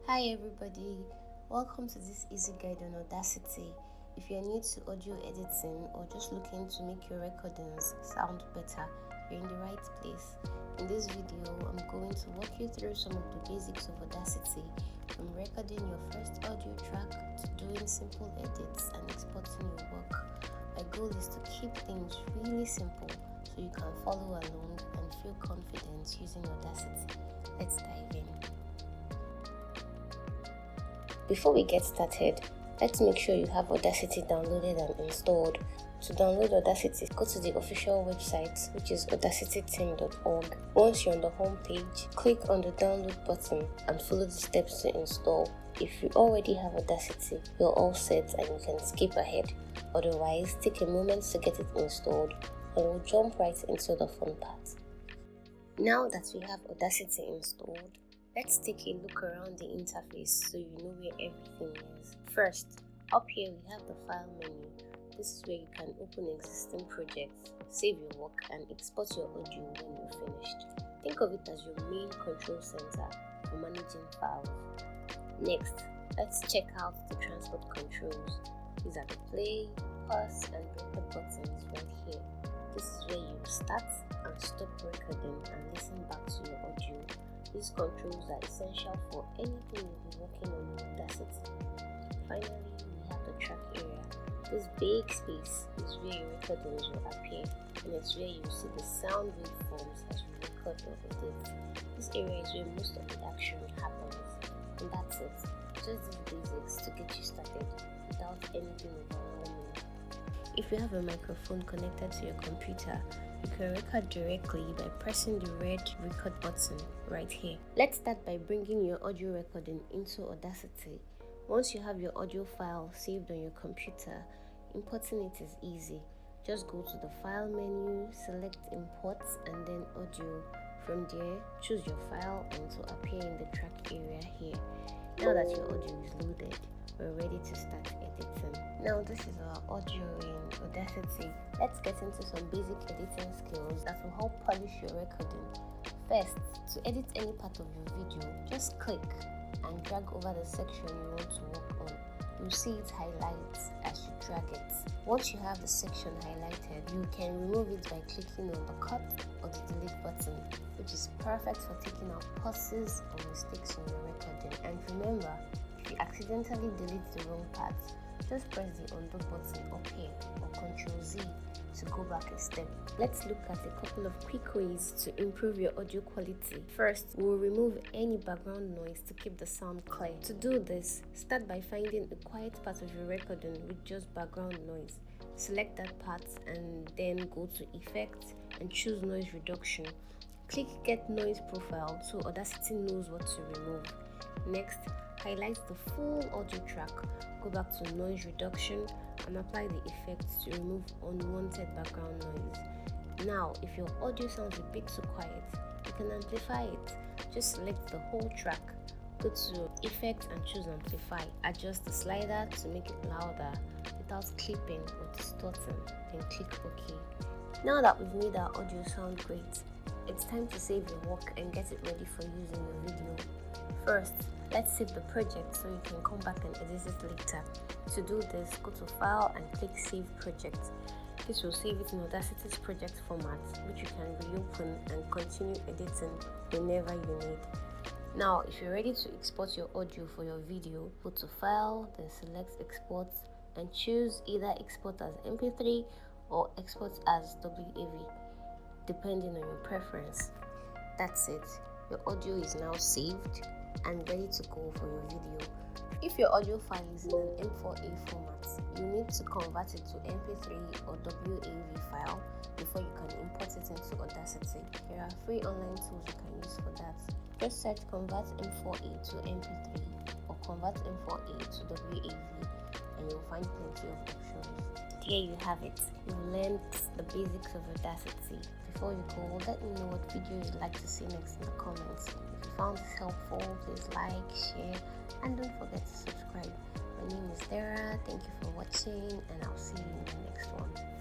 Hi everybody, welcome to this easy guide on Audacity. If you're new to audio editing or just looking to make your recordings sound better, you're in the right place. In this video, I'm going to walk you through some of the basics of Audacity, from recording your first audio track to doing simple edits and exporting your work. My goal is to keep things really simple so you can follow along and feel confident using Audacity. Let's dive in. Before we get started, let's make sure you have Audacity downloaded and installed. To download Audacity, go to the official website, which is audacityteam.org. Once you're on the home page, click on the download button and follow the steps to install. If you already have Audacity, you're all set and you can skip ahead. Otherwise, take a moment to get it installed and we'll jump right into the fun part. Now that we have Audacity installed, let's take a look around the interface so you know where everything is. First, up here we have the file menu. This is where you can open existing projects, save your work, and export your audio when you're finished. Think of it as your main control center for managing files. Next, let's check out the transport controls. These are the play, pause, and record buttons right here. This is where you start and stop recording and listen back to your audio. These controls are essential for anything you'll be working on with Audacity. Finally, we have the track area. This big space is where your recordings will appear, and it's where you see the sound waveforms as you record or edit. This area is where most of the action happens, and that's it. Just these basics to get you started without anything overwhelming. If you have a microphone connected to your computer, you can record directly by pressing the red record button right here. Let's start by bringing your audio recording into Audacity. Once you have your audio file saved on your computer, importing it is easy. Just go to the file menu, select import and then audio. From there, choose your file and it will appear in the track area here. Now that your audio is loaded, we're ready to start editing. Now this is our audio in Audacity. Let's get into some basic editing skills that will help polish your recording. First, to edit any part of your video, just click and drag over the section you want to work on. You'll see it highlights as you drag it. Once you have the section highlighted, you can remove it by clicking on the cut or the delete button, which is perfect for taking out pauses or mistakes in your recording. And remember, if you accidentally delete the wrong part, just press the undo button up here or Ctrl Z to go back a step. Let's look at a couple of quick ways to improve your audio quality. First, we'll remove any background noise to keep the sound clear. To do this, start by finding a quiet part of your recording with just background noise. Select that part and then go to Effects and choose Noise Reduction. Click Get Noise Profile so Audacity knows what to remove. Next, highlight the full audio track, go back to Noise Reduction and apply the effects to remove unwanted background noise. Now, if your audio sounds a bit too quiet, you can amplify it. Just select the whole track, go to Effects and choose Amplify. Adjust the slider to make it louder without clipping or distorting, then click OK. Now that we've made our audio sound great, it's time to save your work and get it ready for use in your video. First, let's save the project so you can come back and edit it later. To do this, go to File and click Save Project. This will save it in Audacity's project format, which you can reopen and continue editing whenever you need. Now, if you're ready to export your audio for your video, go to File, then select Export and choose either export as MP3 or export as WAV, depending on your preference. That's it. Your audio is now saved and ready to go for your video. If your audio file is in an M4A format, you need to convert it to MP3 or WAV file before you can import it into Audacity. There are free online tools you can use for that. Just search Convert M4A to MP3 or Convert M4A to WAV and you'll find plenty of options. Here you have it. You've learned the basics of Audacity. Before you go, let me know what video you'd like to see next in the comments. If you found this helpful, please like, share, and don't forget to subscribe. My name is Dara. Thank you for watching, and I'll see you in the next one.